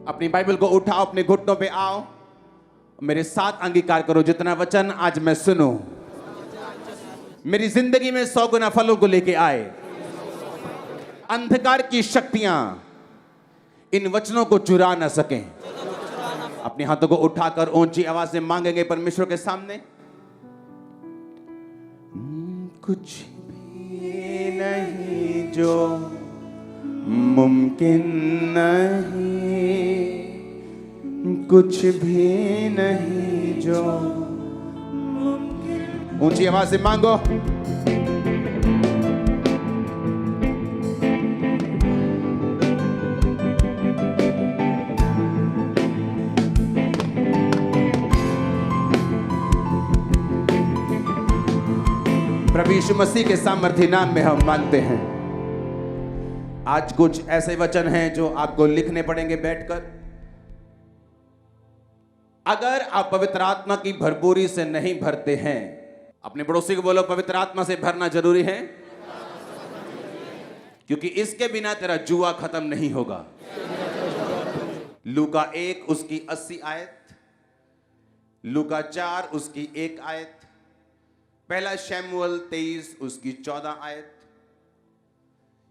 अपनी बाइबल को उठाओ, अपने घुटनों पे आओ, मेरे साथ अंगीकार करो, जितना वचन आज मैं सुनूं मेरी जिंदगी में 100 गुना फलों को लेके आए। अंधकार की शक्तियां इन वचनों को चुरा न सकें। अपने हाथों को उठाकर ऊंची आवाज से मांगेंगे परमेश्वर के सामने। कुछ भी नहीं जो मुमकिन नहीं, कुछ भी नहीं जो मुमकिन। ऊंची आवाज से मांगो। प्रभु यीशु मसीह के सामर्थी नाम में हम मांगते हैं। आज कुछ ऐसे वचन हैं जो आपको लिखने पड़ेंगे बैठकर। अगर आप पवित्र आत्मा की भरपूरी से नहीं भरते हैं, अपने पड़ोसी को बोलो पवित्र आत्मा से भरना जरूरी है, क्योंकि इसके बिना तेरा जुआ खत्म नहीं होगा। लूका 1 उसकी 80 आयत, लूका 4 उसकी 1 आयत, पहला शमूएल 23 उसकी 14 आयत,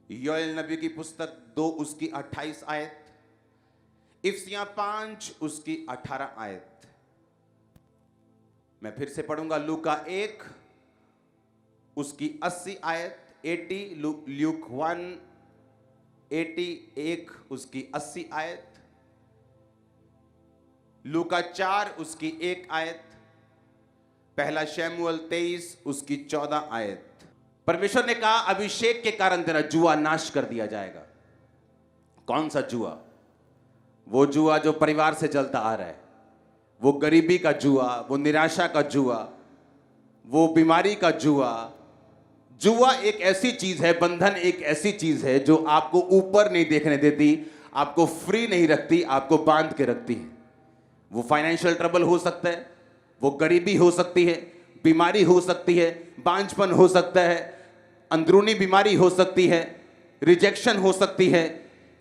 योएल नबी की पुस्तक 2 उसकी 28 आयत, इफसियां 5 उसकी 18 आयत। मैं फिर से पढ़ूंगा। लूका 1 उसकी 80 आयत, 80, ल्यूक 1 81 उसकी 80 आयत, लूका 4 उसकी 1 आयत, पहला शमूएल 23 उसकी 14 आयत। परमेश्वर ने कहा अभिषेक के कारण तेरा जुआ नाश कर दिया जाएगा। कौन सा जुआ? वो जुआ जो परिवार से चलता आ रहा है, वो गरीबी का जुआ, वो निराशा का जुआ, वो बीमारी का जुआ। जुआ एक ऐसी चीज है, बंधन एक ऐसी चीज है जो आपको ऊपर नहीं देखने देती, आपको फ्री नहीं रखती, आपको बांध के रखती है। वो फाइनेंशियल ट्रबल हो सकता है, वो गरीबी हो सकती है, बीमारी हो सकती है, बांझपन हो सकता है, अंदरूनी बीमारी हो सकती है, रिजेक्शन हो सकती है,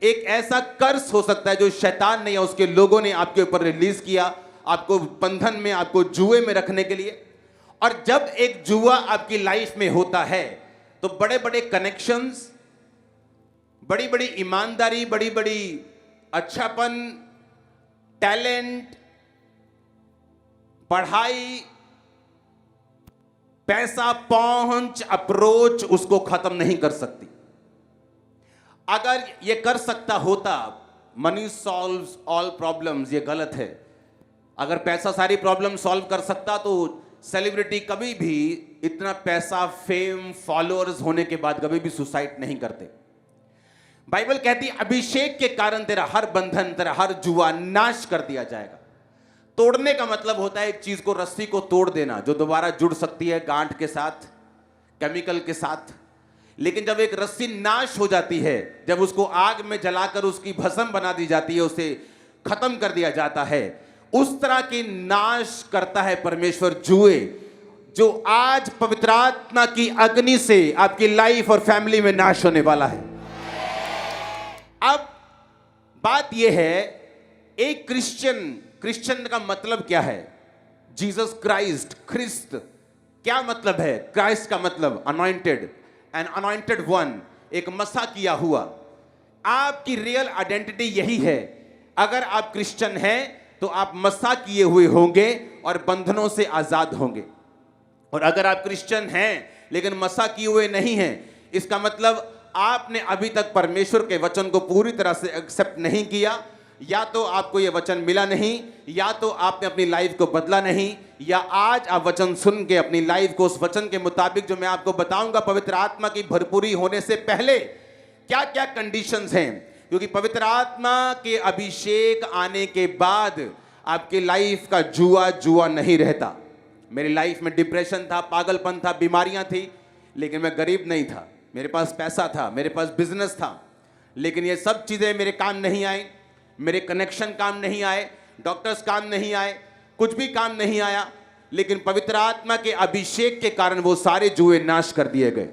एक ऐसा कर्ज हो सकता है जो शैतान ने या उसके लोगों ने आपके ऊपर रिलीज किया, आपको बंधन में, आपको जुए में रखने के लिए। और जब एक जुआ आपकी लाइफ में होता है तो बड़े बड़े कनेक्शंस, बड़ी बड़ी ईमानदारी, बड़ी बड़ी अच्छापन, टैलेंट, पढ़ाई, पैसा, पहुंच, अप्रोच उसको खत्म नहीं कर सकती। अगर ये कर सकता होता, मनी सॉल्व्स ऑल प्रॉब्लम्स, ये गलत है। अगर पैसा सारी प्रॉब्लम सॉल्व कर सकता तो सेलिब्रिटी कभी भी इतना पैसा, फेम, फॉलोअर्स होने के बाद कभी भी सुसाइड नहीं करते। बाइबल कहती है अभिषेक के कारण तेरा हर बंधन, तेरा हर जुआ नाश कर दिया जाएगा। तोड़ने का मतलब होता है एक चीज को, रस्सी को तोड़ देना जो दोबारा जुड़ सकती है गांठ के साथ, केमिकल के साथ। लेकिन जब एक रस्सी नाश हो जाती है, जब उसको आग में जलाकर उसकी भस्म बना दी जाती है, उसे खत्म कर दिया जाता है, उस तरह की नाश करता है परमेश्वर जुए, जो आज पवित्र आत्मा की अग्नि से आपकी लाइफ और फैमिली में नाश होने वाला है। अब बात यह है, एक क्रिश्चियन का मतलब क्या है? जीसस क्राइस्ट, ख्रिस्त क्या मतलब है? क्राइस्ट का मतलब अनॉइंटेड, एन अनॉइंटेड वन, एक मसा किया हुआ। आपकी रियल आइडेंटिटी यही है। अगर आप क्रिश्चियन हैं तो आप मसा किए हुए होंगे और बंधनों से आजाद होंगे। और अगर आप क्रिश्चियन हैं लेकिन मसा किए हुए नहीं हैं, इसका मतलब आपने अभी तक परमेश्वर के वचन को पूरी तरह से एक्सेप्ट नहीं किया। या तो आपको यह वचन मिला नहीं, या तो आपने अपनी लाइफ को बदला नहीं, या आज आप वचन सुन के अपनी लाइफ को उस वचन के मुताबिक, जो मैं आपको बताऊंगा पवित्र आत्मा की भरपूरी होने से पहले क्या क्या कंडीशंस हैं, क्योंकि पवित्र आत्मा के अभिषेक आने के बाद आपकी लाइफ का जुआ नहीं रहता। मेरी लाइफ में डिप्रेशन था, पागलपन था, बीमारियां थी, लेकिन मैं गरीब नहीं था। मेरे पास पैसा था, मेरे पास बिजनेस था, लेकिन ये सब चीजें मेरे काम नहीं आई। मेरे कनेक्शन काम नहीं आए, डॉक्टर्स काम नहीं आए, कुछ भी काम नहीं आया। लेकिन पवित्र आत्मा के अभिषेक के कारण वो सारे जुए नाश कर दिए गए।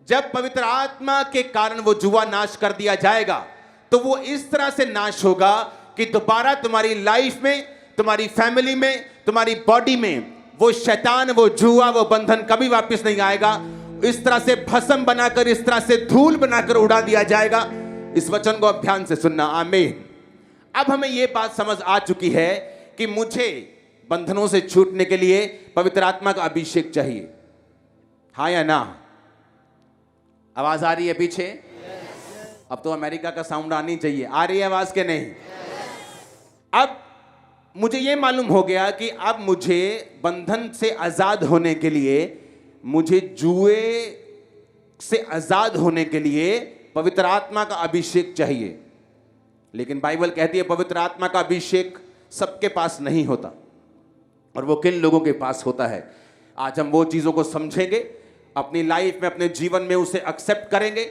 जब पवित्र आत्मा के कारण वो जुआ नाश कर दिया जाएगा तो वो इस तरह से नाश होगा कि दोबारा तुम्हारी लाइफ में, तुम्हारी फैमिली में, तुम्हारी बॉडी में वो शैतान, वो जुआ, वो बंधन कभी वापस नहीं आएगा। इस तरह से भस्म बनाकर, इस तरह से धूल बनाकर उड़ा दिया जाएगा। इस वचन को अब ध्यान से सुनना। आमीन। अब हमें यह बात समझ आ चुकी है कि मुझे बंधनों से छूटने के लिए पवित्र आत्मा का अभिषेक चाहिए। हाँ या ना? आवाज आ रही है पीछे? अब तो अमेरिका का साउंड आनी चाहिए। आ रही है आवाज के नहीं? अब मुझे यह मालूम हो गया कि अब मुझे बंधन से आजाद होने के लिए, मुझे जुए से आजाद होने के लिए पवित्र आत्मा का अभिषेक चाहिए। लेकिन बाइबल कहती है पवित्र आत्मा का अभिषेक सबके पास नहीं होता। और वो किन लोगों के पास होता है? आज हम वो चीजों को समझेंगे, अपनी लाइफ में, अपने जीवन में उसे एक्सेप्ट करेंगे।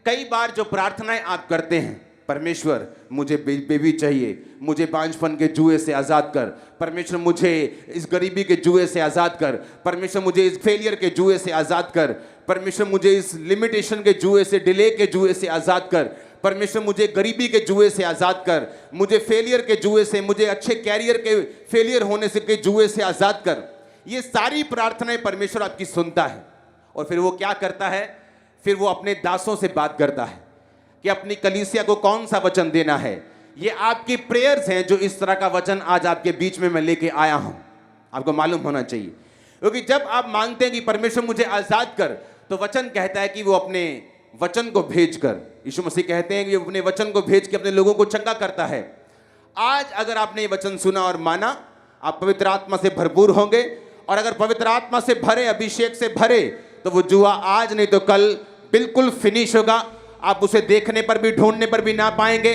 कई बार जो प्रार्थनाएं आप करते हैं, परमेश्वर मुझे बेबी चाहिए, मुझे बांझपन के जुए से आज़ाद कर, परमेश्वर मुझे इस गरीबी के जुए से आज़ाद कर, परमेश्वर मुझे इस फेलियर के जुए से आज़ाद कर, परमेश्वर मुझे इस लिमिटेशन के जुए से, डिले के जुए से आज़ाद कर, परमेश्वर मुझे गरीबी के जुए से आज़ाद कर, मुझे फेलियर के जुए से, मुझे अच्छे कैरियर के फेलियर होने से के जुए से आज़ाद कर। ये सारी प्रार्थनाएं परमेश्वर आपकी सुनता है। और फिर वो क्या करता है? फिर वो अपने दासों से बात करता है कि अपनी कलीसिया को कौन सा वचन देना है। ये आपकी प्रेयर्स हैं जो इस तरह का वचन आज आपके बीच में मैं लेके आया हूं। आपको मालूम होना चाहिए, क्योंकि जब आप मांगते हैं कि परमेश्वर मुझे आजाद कर, तो वचन कहता है कि वो अपने वचन को भेजकर, यीशु मसीह कहते हैं कि वो अपने वचन को भेज के अपने लोगों को चंगा करता है। आज अगर आपने ये वचन सुना और माना, आप पवित्र आत्मा से भरपूर होंगे। और अगर पवित्र आत्मा से भरे, अभिषेक से भरे, तो वो जुआ आज नहीं तो कल बिल्कुल फिनिश होगा। आप उसे देखने पर भी, ढूंढने पर भी ना पाएंगे।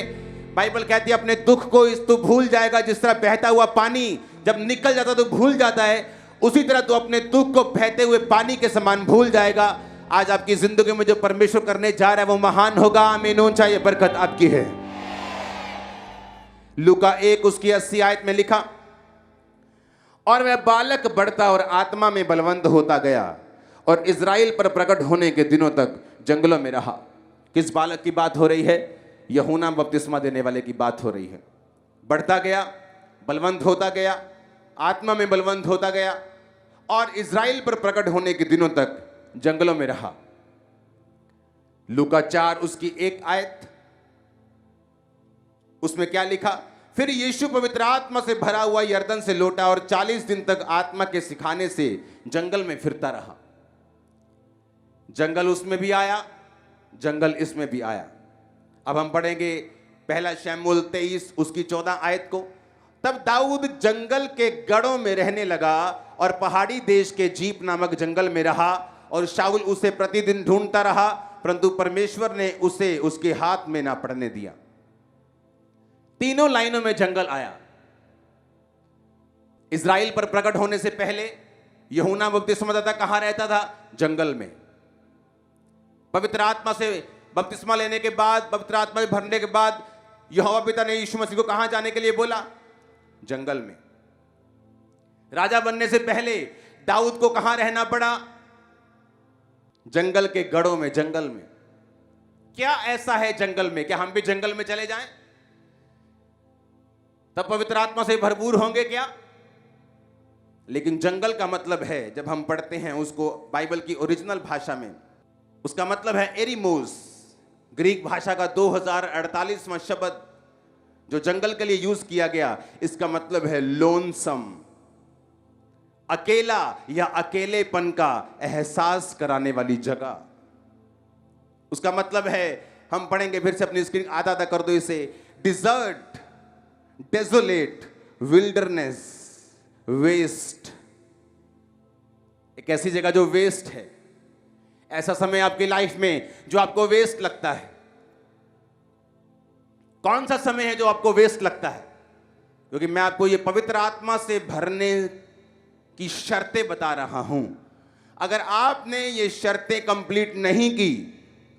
बाइबल कहती है अपने दुख को इस तू भूल जाएगा। जिस तरह बहता हुआ पानी जब निकल जाता तो भूल जाता है, उसी तरह तू अपने दुख को बहते हुए पानी के समान भूल जाएगा। आज आपकी जिंदगी में जो परमेश्वर करने जा रहा है वो महान होगा। आमीन। ऊंचा ये बरकत आपकी है। लूका 1 उसकी 80 आयत में लिखा, और वह बालक बढ़ता और आत्मा में बलवंत होता गया और इज़राइल पर प्रकट होने के दिनों तक जंगलों में रहा। किस बालक की बात हो रही है? यूहन्ना बपतिस्मा देने वाले की बात हो रही है। बढ़ता गया, बलवंत होता गया, आत्मा में बलवंत होता गया और इज़राइल पर प्रकट होने के दिनों तक जंगलों में रहा। लूका 4 उसकी 1 आयत, उसमें क्या लिखा? फिर यीशु पवित्र आत्मा से भरा हुआ यरदन से लौटा और 40 दिन तक आत्मा के सिखाने से जंगल में फिरता रहा। जंगल उसमें भी आया, जंगल इसमें भी आया। अब हम पढ़ेंगे पहला शमूएल 23 उसकी 14 आयत को। तब दाऊद जंगल के गढ़ों में रहने लगा और पहाड़ी देश के जीप नामक जंगल में रहा, और शाऊल उसे प्रतिदिन ढूंढता रहा, परंतु परमेश्वर ने उसे उसके हाथ में ना पड़ने दिया। तीनों लाइनों में जंगल आया। इज़राइल पर प्रकट होने से पहले यूहन्ना बपतिस्मादाता कहां रहता था? जंगल में। पवित्र आत्मा से बपतिस्मा लेने के बाद, पवित्र आत्मा में भरने के बाद यहोवा पिता ने यीशु मसीह को कहां जाने के लिए बोला? जंगल में। राजा बनने से पहले दाऊद को कहां रहना पड़ा? जंगल के गढ़ों में, जंगल में। क्या ऐसा है जंगल में? क्या हम भी जंगल में चले जाएं तब पवित्र आत्मा से भरपूर होंगे क्या? लेकिन जंगल का मतलब है, जब हम पढ़ते हैं उसको बाइबल की ओरिजिनल भाषा में, उसका मतलब है एरिमोस। ग्रीक भाषा का 2048वां शब्द जो जंगल के लिए यूज किया गया, इसका मतलब है लोनसम, अकेला या अकेलेपन का एहसास कराने वाली जगह। उसका मतलब है, हम पढ़ेंगे फिर से, अपनी स्क्रीन आधा आधा कर दो इसे, डिजर्ट, डेजोलेट, विल्डरनेस, वेस्ट। एक ऐसी जगह जो वेस्ट है। ऐसा समय आपकी लाइफ में जो आपको वेस्ट लगता है। कौन सा समय है जो आपको वेस्ट लगता है? क्योंकि मैं आपको ये पवित्र आत्मा से भरने की शर्तें बता रहा हूं। अगर आपने ये शर्तें कंप्लीट नहीं की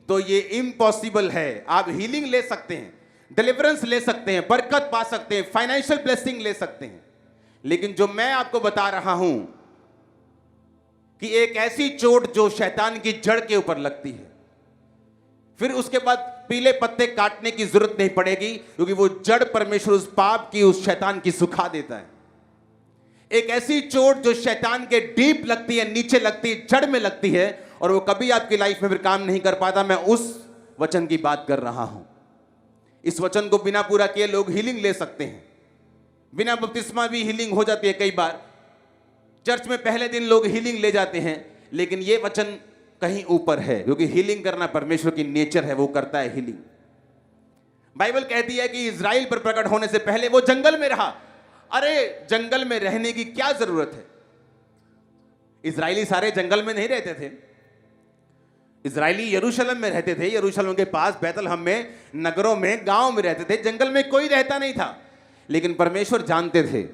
तो ये इम्पॉसिबल है। आप हीलिंग ले सकते हैं, डिलीवरेंस ले सकते हैं, बरकत पा सकते हैं, फाइनेंशियल ब्लेसिंग ले सकते हैं, लेकिन जो मैं आपको बता रहा हूं कि एक ऐसी चोट जो शैतान की जड़ के ऊपर लगती है, फिर उसके बाद पीले पत्ते काटने की जरूरत नहीं पड़ेगी, क्योंकि वो जड़ परमेश्वर उस पाप की, उस शैतान की सुखा देता है। एक ऐसी चोट जो शैतान के डीप लगती है, नीचे लगती है, जड़ में लगती है, और वो कभी आपकी लाइफ में फिर काम नहीं कर पाता। मैं उस वचन की बात कर रहा हूं। इस वचन को बिना पूरा किए लोग हीलिंग ले सकते हैं, बिना बपतिस्मा भी हीलिंग हो जाती है। कई बार चर्च में पहले दिन लोग हीलिंग ले जाते हैं, लेकिन ये वचन कहीं ऊपर है, क्योंकि हीलिंग करना परमेश्वर की नेचर है, वो करता है हीलिंग। बाइबल कहती है कि इज़राइल पर प्रकट होने से पहले वो जंगल में रहा। अरे जंगल में रहने की क्या जरूरत है? इज़राइली सारे जंगल में नहीं रहते थे। इज़राइली यरूशलेम में रहते थे, यरूशलेम के पास बैतलहम में, नगरों में, गांव में रहते थे। जंगल में कोई रहता नहीं था, लेकिन परमेश्वर जानते थे,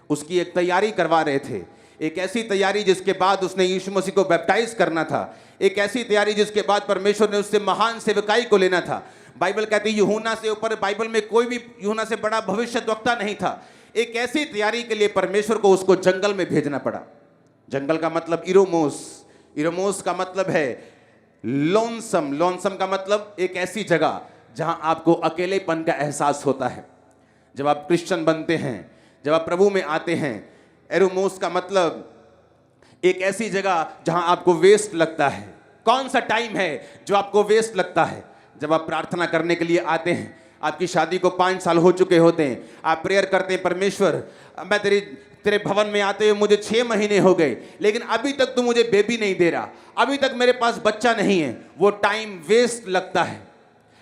उसकी एक तैयारी करवा रहे थे। एक ऐसी तैयारी जिसके बाद उसने यीशु मसीह को बैप्टाइज करना था। एक ऐसी तैयारी जिसके बाद परमेश्वर ने उससे महान सेवकाई को लेना था। बाइबल कहती है यूहन्ना से ऊपर बाइबल में कोई भी यूहन्ना से बड़ा भविष्यद्वक्ता नहीं था। एक ऐसी तैयारी के लिए परमेश्वर को उसको जंगल में भेजना पड़ा। जंगल का मतलब इरोमोस, इरोमोस का मतलब है लोनसम, लोनसम का मतलब एक ऐसी जगह जहां आपको अकेलेपन का एहसास होता है। जब आप क्रिश्चियन बनते हैं, जब आप प्रभु में आते हैं, एरोमोस का मतलब एक ऐसी जगह जहां आपको वेस्ट लगता है। कौन सा टाइम है जो आपको वेस्ट लगता है? जब आप प्रार्थना करने के लिए आते हैं, आपकी शादी को 5 साल हो चुके होते हैं, आप प्रेयर करते हैं, परमेश्वर मैं तेरे भवन में आते हुए मुझे 6 महीने हो गए, लेकिन अभी तक तू मुझे बेबी नहीं दे रहा, अभी तक मेरे पास बच्चा नहीं है। वो टाइम वेस्ट लगता है।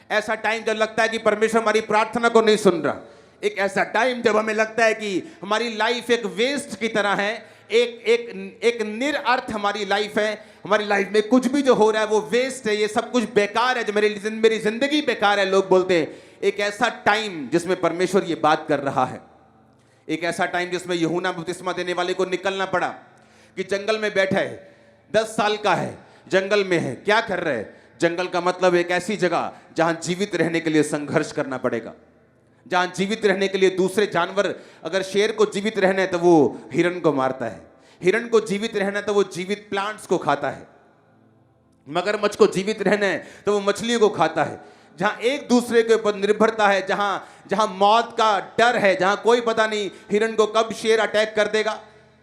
ऐसा टाइम जब लगता है कि परमेश्वर हमारी प्रार्थना को नहीं सुन रहा, एक ऐसा टाइम जब हमें लगता है कि हमारी लाइफ एक वेस्ट की तरह है, एक निरअर्थ हमारी लाइफ है, हमारी लाइफ में कुछ भी जो हो रहा है वो वेस्ट है, ये सब कुछ बेकार है, जो मेरी जिंदगी बेकार है, लोग बोलते हैं। एक ऐसा टाइम जिसमें परमेश्वर ये बात कर रहा है। एक ऐसा टाइम जिसमें यूहन्ना बपतिस्मा देने वाले को निकलना पड़ा कि जंगल में बैठा है, 10 साल का है, जंगल में है, क्या कर रहे हैं? जंगल का मतलब एक ऐसी जगह जहां जीवित रहने के लिए संघर्ष करना पड़ेगा, जहां जीवित रहने के लिए दूसरे जानवर, अगर शेर को जीवित रहना है तो वो हिरण को मारता है, हिरण को जीवित रहना है तो वो जीवित प्लांट्स को खाता है, मगरमच्छ को जीवित रहना है तो वो मछलियों को खाता है। जहां एक दूसरे के ऊपर निर्भरता है, जहां मौत का डर है, जहां कोई पता नहीं हिरण को कब शेर अटैक कर देगा,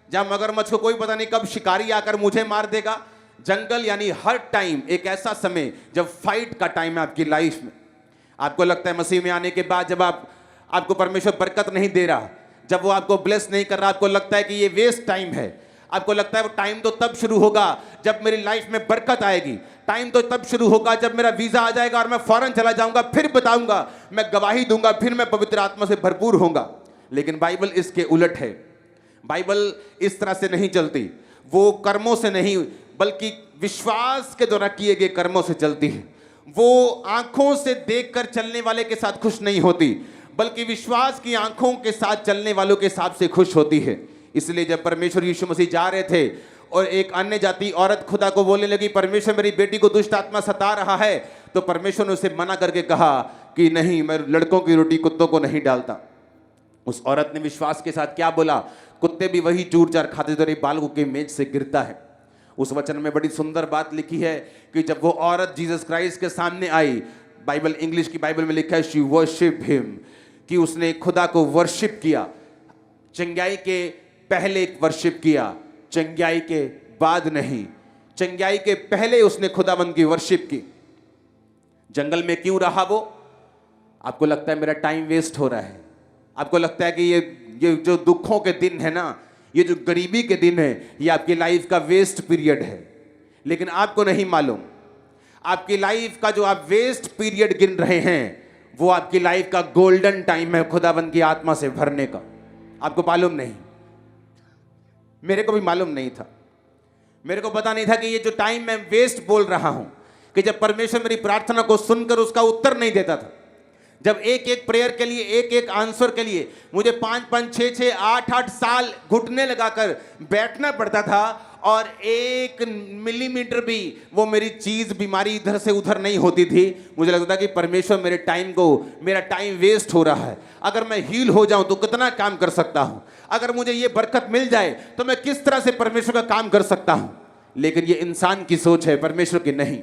जहां मगरमच्छ को कोई पता नहीं कब शिकारी आकर मुझे मार देगा। जंगल यानी हर टाइम एक ऐसा समय जब फाइट का टाइम है आपकी लाइफ में। आपको लगता है मसीह में आने के बाद जब आपको परमेश्वर बरकत नहीं दे रहा, जब वो आपको ब्लेस नहीं कर रहा, आपको लगता है कि ये वेस्ट टाइम है। आपको लगता है वो टाइम तो तब शुरू होगा जब मेरी लाइफ में बरकत आएगी, टाइम तो तब शुरू होगा जब मेरा वीजा आ जाएगा और मैं फौरन चला जाऊंगा, फिर बताऊंगा, मैं गवाही दूंगा, फिर मैं पवित्र आत्मा से भरपूर होऊंगा। लेकिन बाइबल इसके उलट है। बाइबल इस तरह से नहीं चलती। वो कर्मों से नहीं बल्कि विश्वास के द्वारा किए गए कर्मों से चलती है। वो आंखों से देखकर चलने वाले के साथ खुश नहीं होती, बल्कि विश्वास की आंखों के साथ चलने वालों के हिसाब से खुश होती है। इसलिए जब परमेश्वर यीशु मसीह जा रहे थे और एक अन्य जाति औरत खुदा को बोलने लगी, परमेश्वर मेरी बेटी को दुष्ट आत्मा सता रहा है, तो परमेश्वर ने उसे मना करके कहा कि नहीं, मैं लड़कों की रोटी कुत्तों को नहीं डालता। उस औरत ने विश्वास के साथ क्या बोला? कुत्ते भी वही चूर चार खाते तेरे बालकों के मेज से गिरता है। उस वचन में बड़ी सुंदर बात लिखी है कि जब वो औरत जीसस क्राइस्ट के सामने आई, बाइबल इंग्लिश की बाइबल में लिखा है शी वर्शिप हिम, कि उसने खुदा को वर्शिप किया। चंगाई के पहले वर्शिप किया, चंगाई के बाद नहीं। चंगाई के पहले उसने खुदाबंद की वर्शिप की। जंगल में क्यों रहा वो? आपको लगता है मेरा टाइम वेस्ट हो रहा है, आपको लगता है कि ये जो दुखों के दिन है ना, ये जो गरीबी के दिन है, ये आपकी लाइफ का वेस्ट पीरियड है। लेकिन आपको नहीं मालूम, आपकी लाइफ का जो आप वेस्ट पीरियड गिन रहे हैं, वो आपकी लाइफ का गोल्डन टाइम है खुदाबंद की आत्मा से भरने का। आपको मालूम नहीं, मेरे को भी मालूम नहीं था। मेरे को पता नहीं था कि ये जो टाइम मैं वेस्ट बोल रहा हूं, कि जब परमेश्वर मेरी प्रार्थना को सुनकर उसका उत्तर नहीं देता था, जब एक एक प्रेयर के लिए, एक एक आंसर के लिए मुझे 5-5, 6-6, 8-8 साल घुटने लगाकर बैठना पड़ता था, और 1 मिलीमीटर भी वो मेरी चीज, बीमारी इधर से उधर नहीं होती थी। मुझे लगता था कि परमेश्वर मेरा टाइम वेस्ट हो रहा है। अगर मैं हील हो जाऊं तो कितना काम कर सकता हूं, अगर मुझे ये बरकत मिल जाए तो मैं किस तरह से परमेश्वर का काम कर सकता हूं। लेकिन ये इंसान की सोच है, परमेश्वर की नहीं।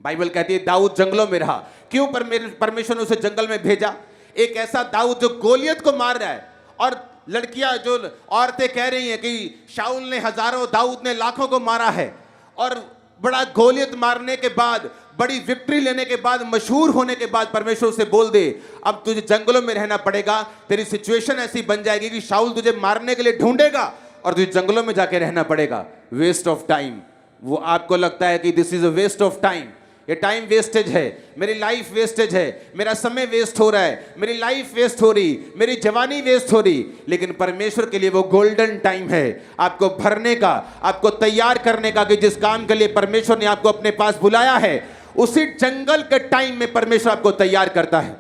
बाइबल कहती है दाऊद जंगलों में रहा। क्यों? परमेश्वर ने उसे जंगल में भेजा। एक ऐसा दाऊद जो गोलियत को मार रहा है, और लड़कियां जो औरतें कह रही हैं कि शाऊल ने हजारों, दाऊद ने लाखों को मारा है, और बड़ा गोलियत मारने के बाद, बड़ी विक्ट्री लेने के बाद, मशहूर होने के बाद परमेश्वर उसे बोल दे अब तुझे जंगलों में रहना पड़ेगा। तेरी सिचुएशन ऐसी बन जाएगी कि शाऊल तुझे मारने के लिए ढूंढेगा और तुझे जंगलों में जाके रहना पड़ेगा। Waste of time. वो आपको लगता है कि this is a waste of time, ये टाइम वेस्टेज है, मेरी लाइफ वेस्टेज है, मेरा समय वेस्ट हो रहा है, मेरी लाइफ वेस्ट हो रही, मेरी जवानी वेस्ट हो रही। लेकिन परमेश्वर के लिए वो गोल्डन टाइम है आपको भरने का, आपको तैयार करने का, कि जिस काम के लिए परमेश्वर ने आपको अपने पास बुलाया है, उसी जंगल के टाइम में परमेश्वर आपको तैयार करता है।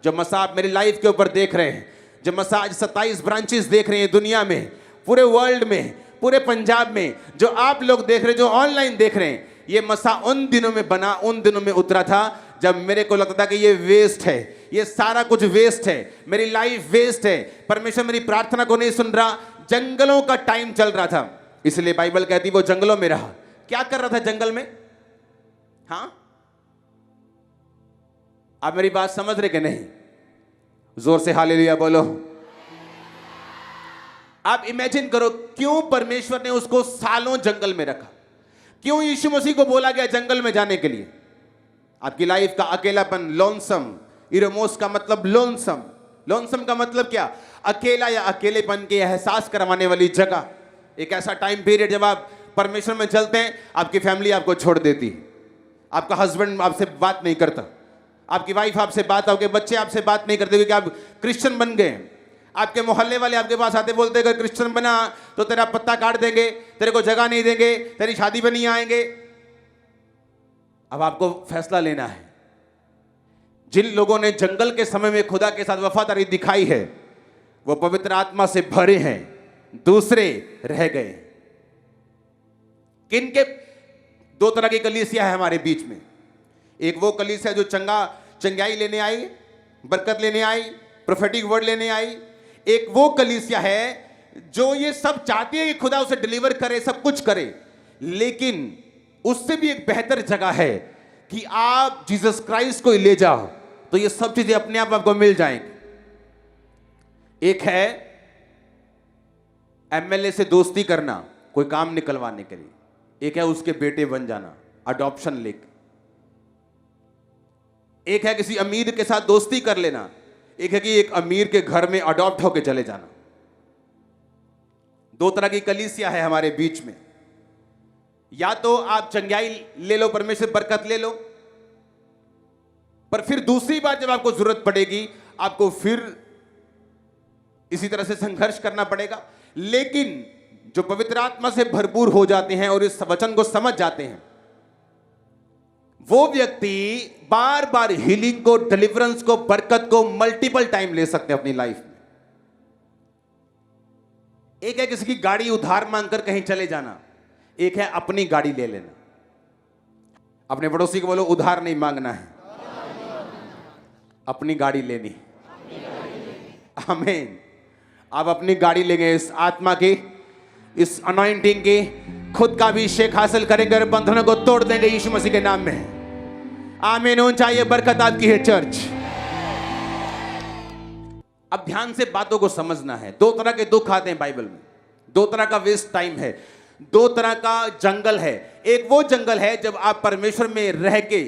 जो मसा आप मेरी लाइफ के ऊपर देख रहे हैं, जो मसा आज 27 ब्रांचेस देख रहे हैं दुनिया में, पूरे वर्ल्ड में, पूरे पंजाब में, जो आप लोग देख रहे हैं, जो ऑनलाइन देख रहे हैं, ये मसा उन दिनों में बना, उन दिनों में उतरा था जब मेरे को लगता था कि ये वेस्ट है, ये सारा कुछ वेस्ट है, मेरी लाइफ वेस्ट है, परमेश्वर मेरी प्रार्थना को नहीं सुन रहा। जंगलों का टाइम चल रहा था, इसलिए बाइबल कहती वो जंगलों में रहा। क्या कर रहा था जंगल में? हाँ, आप मेरी बात समझ रहे कि नहीं? जोर से हालेलुया बोलो। आप इमेजिन करो क्यों परमेश्वर ने उसको सालों जंगल में रखा, क्यों यीशु मसीह को बोला गया जंगल में जाने के लिए। आपकी लाइफ का अकेलापन, लोनसम, इरोमोस का मतलब लोनसम, लोनसम का मतलब क्या? अकेला या अकेलेपन के एहसास करवाने वाली जगह। एक ऐसा टाइम पीरियड जब आप परमेश्वर में चलते हैं, आपकी फैमिली आपको छोड़ देती, आपका हस्बैंड आपसे बात नहीं करता, आपकी वाइफ आपसे बात, आपके बच्चे आपसे बात नहीं करते क्योंकि आप क्रिश्चियन बन गए। आपके मोहल्ले वाले आपके पास आते, बोलते अगर क्रिश्चियन बना तो तेरा पत्ता काट देंगे, तेरे को जगह नहीं देंगे, तेरी शादी पे नहीं आएंगे। अब आपको फैसला लेना है। जिन लोगों ने जंगल के समय में खुदा के साथ वफादारी दिखाई है, वो पवित्र आत्मा से भरे हैं, दूसरे रह गए। किनके? दो तरह की कलीसिया है हमारे बीच में। एक वो कलीसिया जो चंगाई लेने आई, बरकत लेने आई, प्रोफेटिक वर्ड लेने आई। एक वो कलीसिया है जो ये सब चाहती है कि खुदा उसे डिलीवर करे, सब कुछ करे, लेकिन उससे भी एक बेहतर जगह है कि आप जीसस क्राइस्ट को ले जाओ तो ये सब चीजें अपने आप आपको मिल जाएंगी। एक है एमएलए से दोस्ती करना कोई काम निकलवाने के लिए, एक है उसके बेटे बन जाना, अडॉप्शन लेके। एक है किसी अमीर के साथ दोस्ती कर लेना, एक है कि एक अमीर के घर में अडॉप्ट होके चले जाना। दो तरह की कलीसिया है हमारे बीच में। या तो आप चंगाई ले लो, परमेश्वर बरकत ले लो, पर फिर दूसरी बार जब आपको जरूरत पड़ेगी आपको फिर इसी तरह से संघर्ष करना पड़ेगा। लेकिन जो पवित्र आत्मा से भरपूर हो जाते हैं और इस वचन को समझ जाते हैं, वो व्यक्ति बार बार हीलिंग को, डिलीवरेंस को, बरकत को मल्टीपल टाइम ले सकते हैं अपनी लाइफ में। एक है किसी की गाड़ी उधार मांगकर कहीं चले जाना, एक है अपनी गाड़ी ले लेना। अपने पड़ोसी को बोलो उधार नहीं मांगना है, अपनी गाड़ी लेनी। आमीन। आप अपनी गाड़ी लेंगे, इस आत्मा की, इस अनॉइंटिंग की, खुद का भी अभिषेक हासिल करेंगे और बंधनों को तोड़ देंगे यीशु मसीह के नाम में। आमीन। होनी चाहिए बरकत आपकी है चर्च। अब ध्यान से बातों को समझना है। दो तरह के दुख आते हैं बाइबल में, दो तरह का वेस्ट टाइम है, दो तरह का जंगल है। एक वो जंगल है जब आप परमेश्वर में रह के,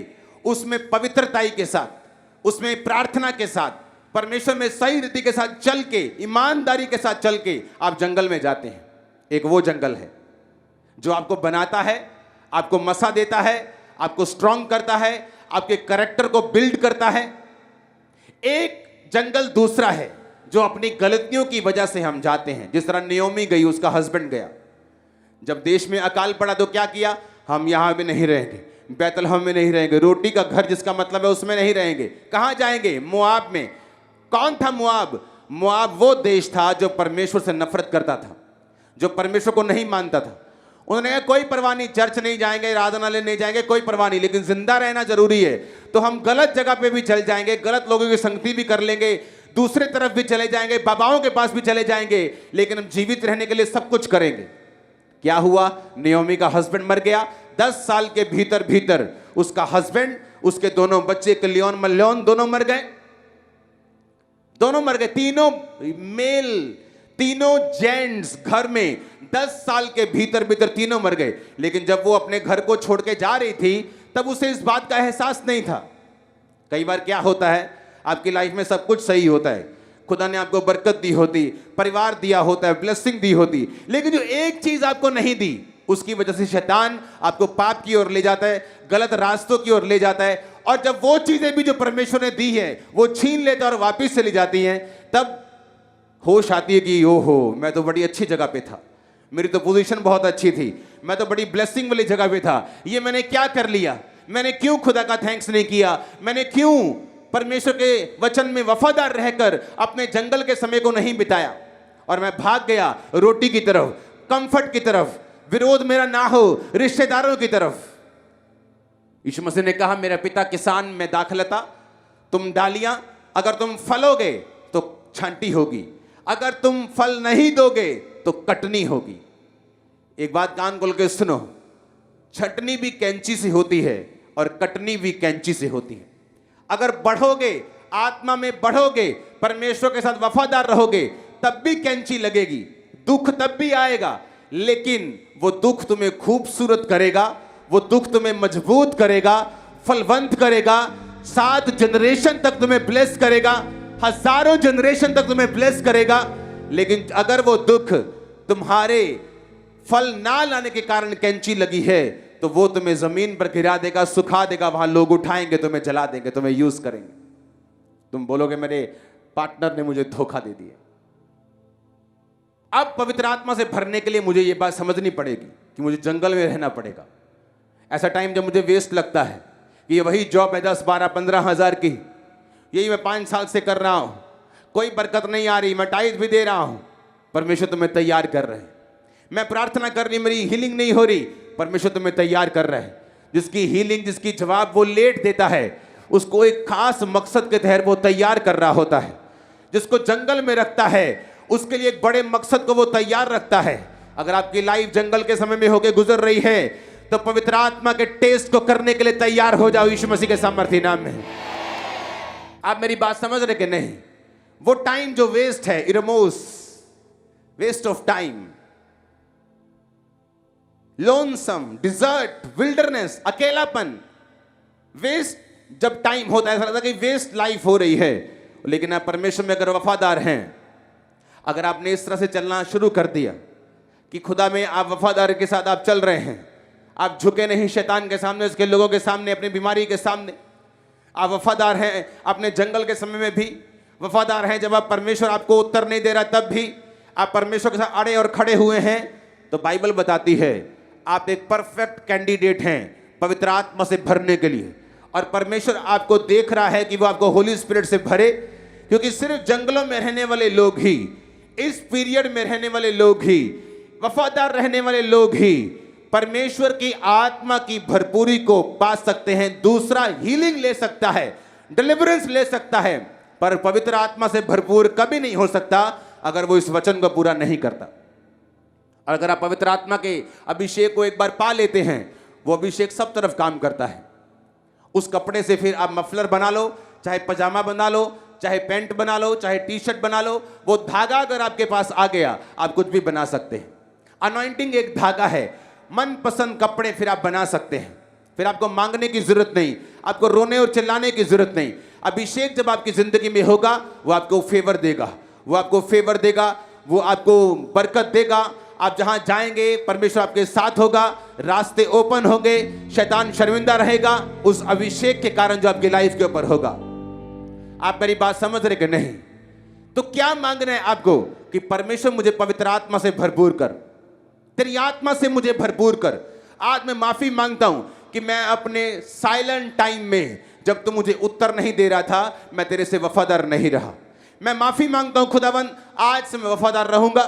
उसमें पवित्रताई के साथ, उसमें प्रार्थना के साथ, परमेश्वर में सही रीति के साथ चल के, ईमानदारी के साथ चल के आप जंगल में जाते हैं। एक वो जंगल है जो आपको बनाता है, आपको मसा देता है, आपको स्ट्रांग करता है, आपके कैरेक्टर को बिल्ड करता है। एक जंगल दूसरा है जो अपनी गलतियों की वजह से हम जाते हैं। जिस तरह नियोमी गई, उसका हस्बैंड गया। जब देश में अकाल पड़ा तो क्या किया? हम यहां भी नहीं रहेंगे, बैतलहम में नहीं रहेंगे, रोटी का घर जिसका मतलब है उसमें नहीं रहेंगे। कहां जाएंगे? मोआब में। कौन था मोआब? मोआब वो देश था जो परमेश्वर से नफरत करता था, जो परमेश्वर को नहीं मानता था। उन्होंने कहा कोई परवाह नहीं, चर्च नहीं जाएंगे, आराधनालय नहीं जाएंगे, कोई परवाह नहीं, लेकिन जिंदा रहना जरूरी है। तो हम गलत जगह पे भी चल जाएंगे, गलत लोगों की संगति भी कर लेंगे, दूसरे तरफ भी चले जाएंगे, बाबाओं के पास भी चले जाएंगे, लेकिन हम जीवित रहने के लिए सब कुछ करेंगे। क्या हुआ? नियोमी का हस्बैंड मर गया। 10 साल के भीतर भीतर उसका हस्बैंड, उसके दोनों बच्चे कलियोन मल्योन दोनों मर गए, दोनों मर गए, तीनों मेल, तीनों जेंट्स घर में 10 साल के भीतर भीतर तीनों मर गए। लेकिन जब वो अपने घर को छोड़ के जा रही थी तब उसे इस बात का एहसास नहीं था। कई बार क्या होता है, आपकी लाइफ में सब कुछ सही होता है, खुदा ने आपको बरकत दी होती, परिवार दिया होता है, ब्लेसिंग दी होती, लेकिन जो एक चीज आपको नहीं दी उसकी वजह से शैतान आपको पाप की ओर ले जाता है, गलत रास्तों की ओर ले जाता है। और जब वो चीजें भी जो परमेश्वर ने दी है वो छीन लेता है और वापस चली जाती हैं, तब होश आती है कि ओहो, मैं तो बड़ी अच्छी जगह पे था, मेरी तो पोजीशन बहुत अच्छी थी, मैं तो बड़ी ब्लेसिंग वाली जगह पे था, ये मैंने क्या कर लिया, मैंने क्यों खुदा का थैंक्स नहीं किया, मैंने क्यों परमेश्वर के वचन में वफादार रहकर अपने जंगल के समय को नहीं बिताया और मैं भाग गया रोटी की तरफ, कंफर्ट की तरफ, विरोध मेरा ना हो रिश्तेदारों की तरफ। यीशु मसीह ने कहा, मेरा पिता किसान, मैं दाखलता, तुम डालियां, अगर तुम फलोगे तो छांटी होगी, अगर तुम फल नहीं दोगे तो कटनी होगी। एक बात कान खोल के सुनो, छटनी भी कैंची से होती है और कटनी भी कैंची से होती है। अगर बढ़ोगे, आत्मा में बढ़ोगे, परमेश्वर के साथ वफादार रहोगे, तब भी कैंची लगेगी, दुख तब भी आएगा, लेकिन वो दुख तुम्हें खूबसूरत करेगा, वो दुख तुम्हें मजबूत करेगा, फलवंत करेगा, 7 जनरेशन तक तुम्हें ब्लेस करेगा, हजारों जनरेशन तक तुम्हें ब्लेस करेगा। लेकिन अगर वो दुख तुम्हारे फल ना लाने के कारण कैंची लगी है तो वो तुम्हें जमीन पर गिरा देगा, सुखा देगा, वहां लोग उठाएंगे, तुम्हें जला देंगे, तुम्हें यूज करेंगे। तुम बोलोगे मेरे पार्टनर ने मुझे धोखा दे दिया। अब पवित्र आत्मा से भरने के लिए मुझे ये बात समझनी पड़ेगी कि मुझे जंगल में रहना पड़ेगा। ऐसा टाइम जब मुझे वेस्ट लगता है कि ये वही जॉब है 10, 12, 15 हजार की, यही मैं 5 साल से कर रहा हूं, कोई बरकत नहीं आ रही, मैं टाइट भी दे रहा हूं, परमेश्वर तुम्हें तैयार कर रहे हैं। मैं प्रार्थना कर रही, मेरी हीलिंग नहीं हो रही, परमेश्वर तुम्हें तैयार कर रहे हैं। जिसकी हीलिंग, जिसकी जवाब वो लेट देता है, उसको एक खास मकसद के तहत वो तैयार कर रहा होता है। जिसको जंगल में रखता है उसके लिए एक बड़े मकसद को वो तैयार रखता है। अगर आपकी लाइफ जंगल के समय में होकर गुजर रही है तो पवित्र आत्मा के टेस्ट को करने के लिए तैयार हो जाओ यीशु मसीह के सामर्थ्य नाम में। आप मेरी बात समझ रहे कि नहीं? वो टाइम जो वेस्ट है, इरमोस, waste of time, lonesome, desert, wilderness, अकेलापन, वेस्ट जब टाइम होता है, ऐसा लगता है कि वेस्ट लाइफ हो रही है। लेकिन आप परमेश्वर में अगर वफादार हैं, अगर आपने इस तरह से चलना शुरू कर दिया कि खुदा में आप वफादारी के साथ आप चल रहे हैं, आप झुके नहीं शैतान के सामने, उसके लोगों के सामने, अपनी बीमारी के सामने, आप वफादार हैं अपने जंगल के समय में भी, वफादार हैं जब आप परमेश्वर आपको उत्तर नहीं दे रहा तब भी आप परमेश्वर के साथ अड़े और खड़े हुए हैं, तो बाइबल बताती है आप एक परफेक्ट कैंडिडेट हैं पवित्र आत्मा से भरने के लिए। और परमेश्वर आपको देख रहा है कि वो आपको होली स्पिरिट से भरे, क्योंकि सिर्फ जंगलों में रहने वाले लोग ही, इस पीरियड में रहने वाले लोग ही, वफादार रहने वाले लोग ही परमेश्वर की आत्मा की भरपूरी को पा सकते हैं। दूसरा हीलिंग ले सकता है, डिलीवरेंस ले सकता है, पर पवित्र आत्मा से भरपूर कभी नहीं हो सकता अगर वो इस वचन को पूरा नहीं करता। और अगर आप पवित्र आत्मा के अभिषेक को एक बार पा लेते हैं, वो अभिषेक सब तरफ काम करता है। उस कपड़े से फिर आप मफलर बना लो, चाहे पजामा बना लो, चाहे पैंट बना लो, चाहे टी शर्ट बना लो, वो धागा अगर आपके पास आ गया आप कुछ भी बना सकते हैं। अनॉइंटिंग एक धागा है, मनपसंद कपड़े फिर आप बना सकते हैं, फिर आपको मांगने की जरूरत नहीं, आपको रोने और चिल्लाने की जरूरत नहीं। अभिषेक जब आपकी जिंदगी में होगा वो आपको फेवर देगा, वो आपको फेवर देगा, वो आपको बरकत देगा। आप जहां जाएंगे परमेश्वर आपके साथ होगा, रास्ते ओपन होंगे, शैतान शर्मिंदा रहेगा उस अभिषेक के कारण जो आपकी लाइफ के ऊपर होगा। आप मेरी बात समझ रहे कि नहीं? तो क्या मांगना है आपको कि परमेश्वर मुझे पवित्र आत्मा से भरपूर कर, तेरी आत्मा से मुझे भरपूर कर। आज मैं माफी मांगता हूं कि मैं अपने साइलेंट टाइम में जब तू मुझे उत्तर नहीं दे रहा था मैं तेरे से वफादार नहीं रहा। मैं माफी मांगता हूं खुदावन, आज से मैं वफादार रहूंगा।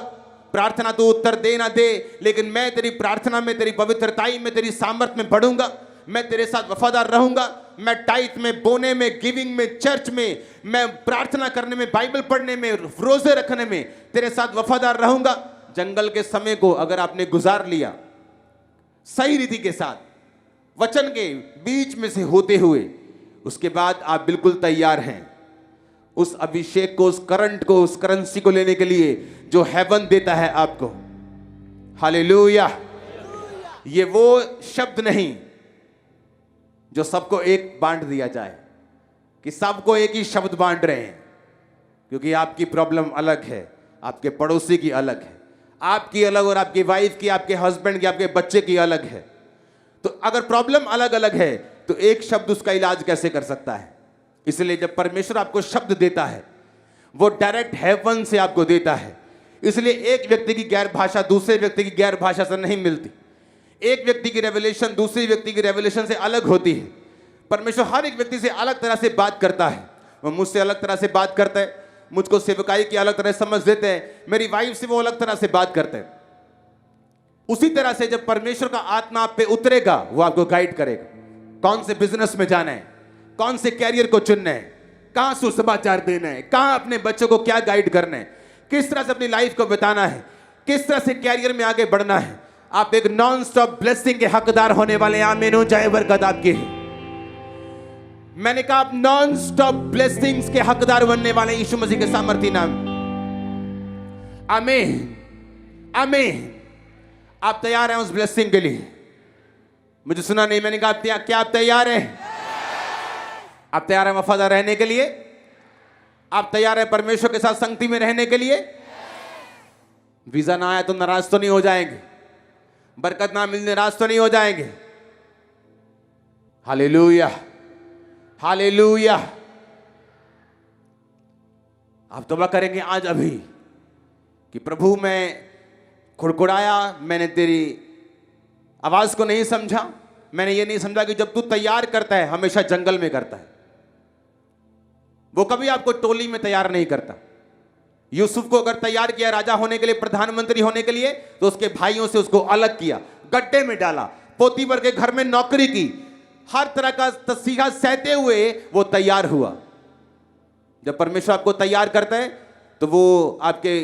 प्रार्थना तू उत्तर दे ना दे, लेकिन मैं तेरी प्रार्थना में, तेरी पवित्रताई में, तेरी सामर्थ में बढ़ूंगा। मैं तेरे साथ वफादार रहूंगा। मैं टाइट में, बोने में, गिविंग में, चर्च में, मैं प्रार्थना करने में, बाइबल पढ़ने में, रोजे रखने में तेरे साथ वफादार रहूंगा। जंगल के समय को अगर आपने गुजार लिया सही रीति के साथ, वचन के बीच में से होते हुए उसके बाद आप बिल्कुल तैयार हैं उस अभिषेक को, उस करंट को, उस करेंसी को लेने के लिए जो हेवन देता है आपको। हालेलुया। ये वो शब्द नहीं जो सबको एक बांट दिया जाए कि सबको एक ही शब्द बांट रहे हैं, क्योंकि आपकी प्रॉब्लम अलग है, आपके पड़ोसी की अलग है, आपकी अलग, और आपकी वाइफ की, आपके हस्बैंड की, आपके बच्चे की अलग है। तो अगर प्रॉब्लम अलग अलग है तो एक शब्द उसका इलाज कैसे कर सकता है? इसलिए जब परमेश्वर आपको शब्द देता है वो डायरेक्ट हेवन से आपको देता है। इसलिए एक व्यक्ति की गैर भाषा दूसरे व्यक्ति की गैर भाषा से नहीं मिलती। एक व्यक्ति की रेवलेशन दूसरी व्यक्ति की रेवलेशन से अलग होती है। परमेश्वर हर एक व्यक्ति से अलग तरह से बात करता है। वो मुझसे अलग तरह से बात करता है, मुझको सेवकाई की अलग तरह से समझ देते हैं, मेरी वाइफ से वो अलग तरह से बात करते हैं। उसी तरह से जब परमेश्वर का आत्मा आप पे उतरेगा वो आपको गाइड करेगा, कौन से बिजनेस में जाना है, कौन से कैरियर को चुनना है, कहां सुसमाचार देना है, कहां अपने बच्चों को क्या गाइड करना है, किस तरह से अपनी लाइफ को बिताना है, किस तरह से कैरियर में आगे बढ़ना है। आप एक नॉन स्टॉप ब्लेसिंग के हकदार होने वाले। आमीन हो जाए, बरकत आपकी है। मैंने कहा आप नॉन स्टॉप ब्लेसिंग्स के हकदार बनने वाले यीशु मसीह के सामर्थी नाम। आमीन आमीन। आप तैयार हैं उस ब्लेसिंग के लिए? मुझे सुना नहीं, मैंने कहा क्या आप तैयार हैं? आप तैयार हैं वफादार रहने के लिए? आप तैयार हैं परमेश्वर के साथ संगति में रहने के लिए? वीजा ना आया तो नाराज तो नहीं हो जाएंगे? बरकत ना मिलने नाराज तो नहीं हो जाएंगे? Hallelujah hallelujah. आप तौबा करेंगे आज अभी कि प्रभु मैं खुड़खुड़ाया, मैंने तेरी आवाज को नहीं समझा, मैंने ये नहीं समझा कि जब तू तैयार करता है हमेशा जंगल में करता है। वो कभी आपको टोली में तैयार नहीं करता। यूसुफ को अगर तैयार किया राजा होने के लिए, प्रधानमंत्री होने के लिए, तो उसके भाइयों से उसको अलग किया, गड्ढे में डाला, पोतीफर के घर में नौकरी की, हर तरह का तसीहा सहते हुए वो तैयार हुआ। जब परमेश्वर आपको तैयार करता है तो वो आपके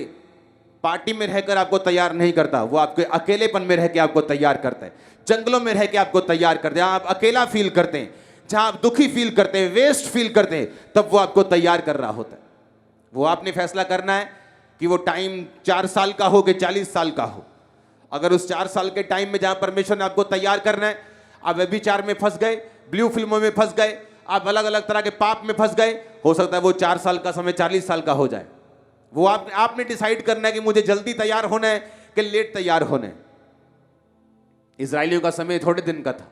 पार्टी में रहकर आपको तैयार नहीं करता, वो आपके अकेलेपन में रह के आपको तैयार करता है, जंगलों में रह के आपको तैयार करते हैं। आप अकेला फील करते हैं, जहां आप दुखी फील करते हैं, वेस्ट फील करते हैं, तब वो आपको तैयार कर रहा होता है। वो आपने फैसला करना है कि वो टाइम 4 साल का हो कि 40 साल का हो। अगर उस 4 साल के टाइम में जहां परमेश्वर ने आपको तैयार करना है, आप व्यभिचार में फंस गए, ब्लू फिल्मों में फंस गए, आप अलग अलग तरह के पाप में फंस गए, हो सकता है वो 4 साल का समय 40 साल का हो जाए। वो आपने डिसाइड करना है कि मुझे जल्दी तैयार होना है कि लेट तैयार होना है। इजरायलियों का समय थोड़े दिन का था।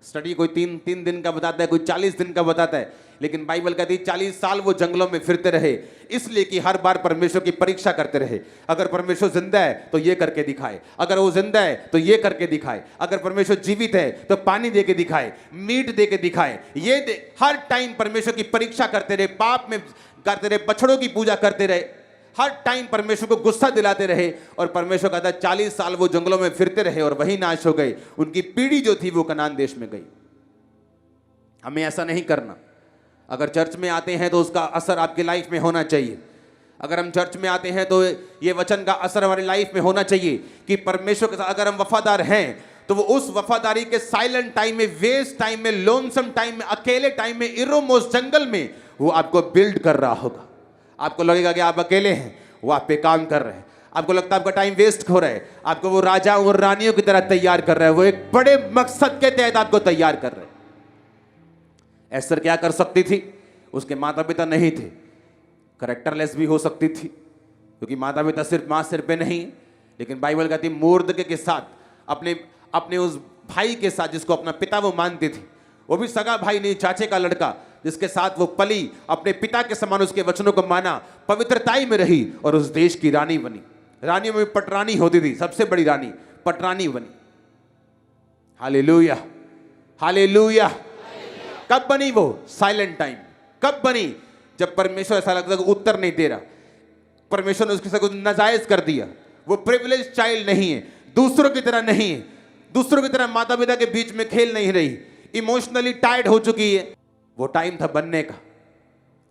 स्टडी कोई 3 दिन का बताता है, कोई 40 दिन का बताता है, लेकिन बाइबल कहती है 40 साल वो जंगलों में फिरते रहे, इसलिए कि हर बार परमेश्वर की परीक्षा करते रहे। अगर परमेश्वर जिंदा है तो ये करके दिखाए, अगर वो जिंदा है तो ये करके दिखाए, अगर परमेश्वर जीवित है तो पानी दे के दिखाए, मीट दे के दिखाए, हर टाइम परमेश्वर की परीक्षा करते रहे, पाप में करते रहे, बछड़ों की पूजा करते रहे, हर टाइम परमेश्वर को गुस्सा दिलाते रहे। और परमेश्वर कहता है 40 साल वो जंगलों में फिरते रहे और वही नाश हो गए। उनकी पीढ़ी जो थी वो कनान देश में गई। हमें ऐसा नहीं करना। अगर चर्च में आते हैं तो उसका असर आपकी लाइफ में होना चाहिए। अगर हम चर्च में आते हैं तो ये वचन का असर हमारी लाइफ में होना चाहिए कि परमेश्वर के साथ अगर हम वफादार हैं तो वो उस वफादारी के साइलेंट टाइम में, वेस्ट टाइम में, लोनसम टाइम में, अकेले टाइम में, इरोमोस जंगल में वो आपको बिल्ड कर रहा होगा। आपको लगेगा कि आप अकेले हैं, वो आप पे काम कर रहे हैं। आपको लगता है आपका टाइम वेस्ट हो रहा है, आपको वो राजा और रानियों की तरह तैयार कर रहा है। वो एक बड़े मकसद के तहत आपको तैयार कर रहे हैं। एस्तर क्या कर सकती थी? उसके माता पिता नहीं थे, करेक्टरलेस भी हो सकती थी, क्योंकि माता पिता सिर्फ माँ सिर पे नहीं, लेकिन बाइबल कहती मोर्दके के साथ अपने उस भाई के साथ जिसको अपना पिता वो मानती थी, वो भी सगा भाई नहीं, चाचे का लड़का, जिसके साथ वो पली, अपने पिता के समान उसके वचनों को माना, पवित्रताई में रही और उस देश की रानी बनी। रानियों में पटरानी होती थी, सबसे बड़ी रानी पटरानी बनी। Hallelujah hallelujah. कब बनी वो? Silent time. कब बनी? जब परमेश्वर ऐसा लगता है उत्तर नहीं दे रहा, परमेश्वर ने उसके साथ कुछ नाजायज कर दिया। वो प्रिविलेज चाइल्ड नहीं है, दूसरों की तरह नहीं है, दूसरों की तरह माता पिता के बीच में खेल नहीं रही, इमोशनली टायर्ड हो चुकी है। वो टाइम था बनने का।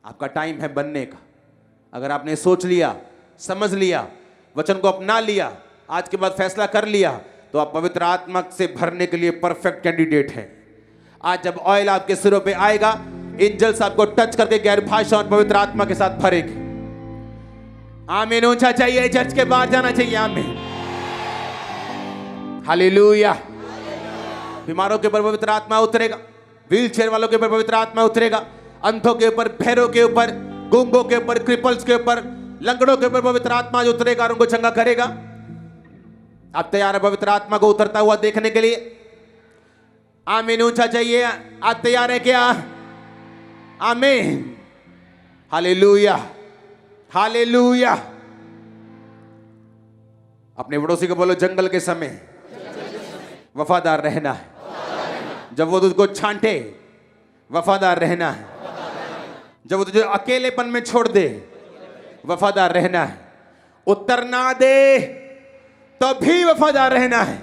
आपका टाइम है बनने का। अगर आपने सोच लिया, समझ लिया, वचन को अपना लिया, आज के बाद फैसला कर लिया, तो आप पवित्र आत्मा से भरने के लिए परफेक्ट कैंडिडेट हैं। आज जब ऑयल आपके सिरों पे आएगा, एंजल्स आपको टच करके गैर भाषा और पवित्र आत्मा के साथ भरेंगे। आमीन। ऊंचा चाहिए, चर्च के बाहर जाना चाहिए। आमीन, हालेलुया। बीमारों के ऊपर पवित्र आत्मा उतरेगा, व्हील चेयर वालों के ऊपर पवित्र आत्मा उतरेगा, अंधों के ऊपर, बहरों के ऊपर, गूंगों के ऊपर, क्रिपल्स के ऊपर, लंगड़ों के ऊपर पवित्र आत्मा जो उतरेगा और उनको चंगा करेगा। आप तैयार है पवित्र आत्मा को उतरता हुआ देखने के लिए? आमीन। ऊंचा चाहिए। आप तैयार है क्या? आमीन, हालेलुया, हालेलुया। अपने पड़ोसी को बोलो, जंगल के समय वफादार रहना है। जब वो तुझको छांटे, वफादार रहना है। जब वो तुझे अकेलेपन में छोड़ दे, वफादार रहना है। उत्तर ना दे तो भी वफादार रहना है।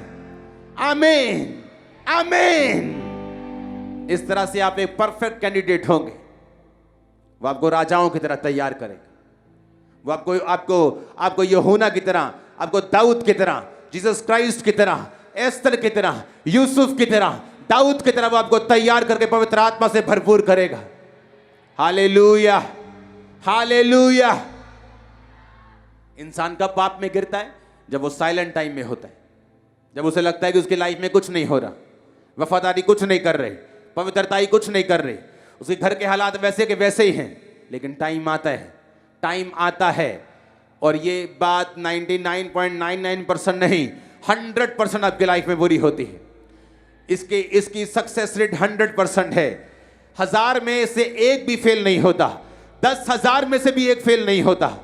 आमीन, आमीन। इस तरह से आप एक परफेक्ट कैंडिडेट होंगे। वो आपको राजाओं की तरह तैयार करेगा। वो आपको यूहन्ना की तरह, आपको दाऊद की तरह, जीसस क्राइस्ट की तरह, एस्तर की तरह, यूसुफ की तरह, दाऊद की तरह वो आपको तैयार करके पवित्र आत्मा से भरपूर करेगा। Hallelujah, hallelujah. इंसान का पाप में गिरता है जब वो साइलेंट टाइम में होता है, जब उसे लगता है कि उसकी लाइफ में कुछ नहीं हो रहा, वफादारी कुछ नहीं कर रहे, पवित्रताई कुछ नहीं कर रहे, उसके घर के हालात वैसे के वैसे ही हैं। लेकिन टाइम आता है, टाइम आता है, और ये बात 99.99% नहीं, 100% आपकी लाइफ में बुरी होती है। इसकी सक्सेस रेट 100% है। 1000 में से एक भी फेल नहीं होता, 10,000 में से भी एक फेल नहीं होता।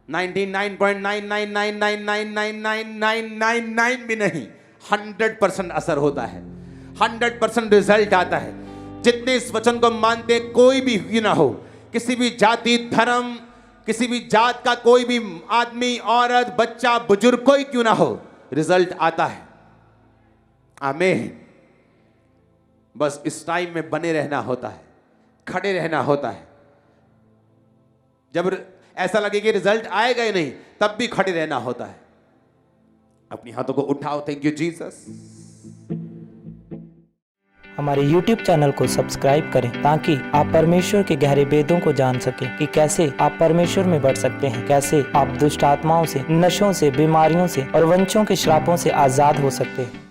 99.9999999999 भी नहीं, 100% असर होता है, 100% रिजल्ट आता है। जितने इस वचन को मानते, कोई भी क्यों ना हो, किसी भी जाति, धर्म, किसी भी जात का कोई भी आदमी, औरत, बच्चा, बुजुर्ग, कोई क्यों ना हो, रिजल्ट आता है। आमीन। बस इस टाइम में बने रहना होता है, खड़े रहना होता है। जब ऐसा लगे कि रिजल्ट आएगा ही नहीं, तब भी खड़े रहना होता है। अपनी हाथों को उठाओ। Thank you Jesus. हमारे YouTube चैनल को सब्सक्राइब करें ताकि आप परमेश्वर के गहरे वेदों को जान सकें कि कैसे आप परमेश्वर में बढ़ सकते हैं, कैसे आप दुष्ट आत्माओं से, नशों से, बीमारियों से और वंशों के श्रापों से आजाद हो सकते हैं।